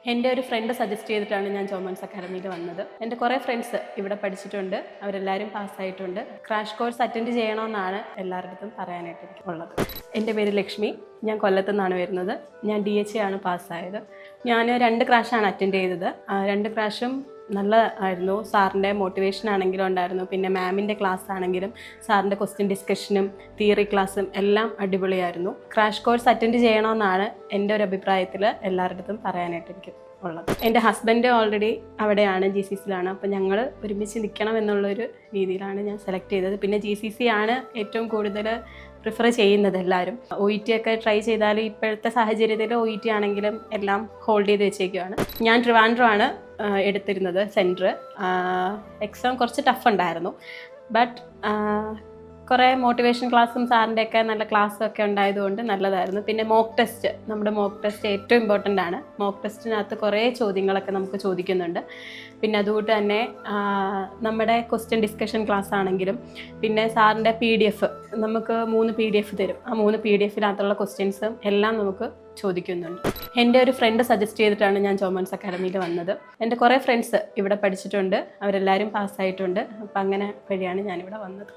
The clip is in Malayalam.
എൻ്റെ ഒരു ഫ്രണ്ട് സജസ്റ്റ് ചെയ്തിട്ടാണ് ഞാൻ ജോമോൻസ് അക്കാഡമിയിൽ വന്നത്. എൻ്റെ കുറേ ഫ്രണ്ട്സ് ഇവിടെ പഠിച്ചിട്ടുണ്ട്, അവരെല്ലാവരും പാസ്സായിട്ടുണ്ട്. ക്രാഷ് കോഴ്സ് അറ്റൻഡ് ചെയ്യണമെന്നാണ് എല്ലാവരുടെ അടുത്തും പറയാനായിട്ട് എനിക്കുള്ളത്. എൻ്റെ പേര് ലക്ഷ്മി, ഞാൻ കൊല്ലത്തു നിന്നാണ് വരുന്നത്. ഞാൻ DHA ആണ് പാസ്സായത്. ഞാൻ 2 ക്രാഷാണ് അറ്റൻഡ് ചെയ്തത്. 2 ക്രാഷും നല്ല ആയിരുന്നു. സാറിൻ്റെ മോട്ടിവേഷൻ ആണെങ്കിലും ഉണ്ടായിരുന്നു, പിന്നെ മാമിൻ്റെ ക്ലാസ് ആണെങ്കിലും സാറിൻ്റെ ക്വസ്റ്റ്യൻ ഡിസ്കഷനും തിയറി ക്ലാസ്സും എല്ലാം അടിപൊളിയായിരുന്നു. ക്രാഷ് കോഴ്സ് അറ്റൻഡ് ചെയ്യണമെന്നാണ് എൻ്റെ ഒരു അഭിപ്രായത്തിൽ എല്ലാവരുടെ അടുത്തും പറയാനായിട്ട് എനിക്ക് ഉള്ളത്. എൻ്റെ ഹസ്ബൻഡ് ഓൾറെഡി അവിടെയാണ്, GCCയിലാണ്. അപ്പോൾ ഞങ്ങൾ ഒരുമിച്ച് നിൽക്കണം എന്നുള്ളൊരു രീതിയിലാണ് ഞാൻ സെലക്ട് ചെയ്തത്. പിന്നെ GCC ആണ് ഏറ്റവും കൂടുതൽ പ്രിഫർ ചെയ്യുന്നത് എല്ലാവരും. OET ഒക്കെ ട്രൈ ചെയ്താൽ ഇപ്പോഴത്തെ സാഹചര്യത്തിൽ OET ആണെങ്കിലും എല്ലാം ഹോൾഡ് ചെയ്ത് വെച്ചേക്കുവാണ്. ഞാൻ ട്രിവാൻഡ്രമാണ് എടുത്തിരുന്നത് സെൻറ്റർ. എക്സാം കുറച്ച് ടഫ് ഉണ്ടായിരുന്നു, ബട്ട് കുറേ മോട്ടിവേഷൻ ക്ലാസ്സും സാറിൻ്റെയൊക്കെ നല്ല ക്ലാസ്സും ഒക്കെ ഉണ്ടായതുകൊണ്ട് നല്ലതായിരുന്നു. പിന്നെ മോക്ക് ടെസ്റ്റ്, നമ്മുടെ മോക്ക് ടെസ്റ്റ് ഏറ്റവും ഇമ്പോർട്ടൻ്റ് ആണ്. മോക്ക് ടെസ്റ്റിനകത്ത് കുറേ ചോദ്യങ്ങളൊക്കെ നമുക്ക് ചോദിക്കുന്നുണ്ട്. പിന്നെ അതുകൊണ്ട് തന്നെ നമ്മുടെ ക്വസ്റ്റ്യൻ ഡിസ്കഷൻ ക്ലാസ് ആണെങ്കിലും, പിന്നെ സാറിൻ്റെ PDF നമുക്ക് 3 PDF തരും. ആ 3 PDFിനകത്തുള്ള ക്വസ്റ്റ്യൻസും എല്ലാം നമുക്ക് ചോദിക്കുന്നുണ്ട്. എൻ്റെ ഒരു ഫ്രണ്ട് സജസ്റ്റ് ചെയ്തിട്ടാണ് ഞാൻ ജോമോൻസ് അക്കാഡമിയിൽ വന്നത്. എൻ്റെ കുറേ ഫ്രണ്ട്സ് ഇവിടെ പഠിച്ചിട്ടുണ്ട്, അവരെല്ലാവരും പാസ്സായിട്ടുണ്ട്. അപ്പം അങ്ങനെ വഴിയാണ് ഞാനിവിടെ വന്നത്.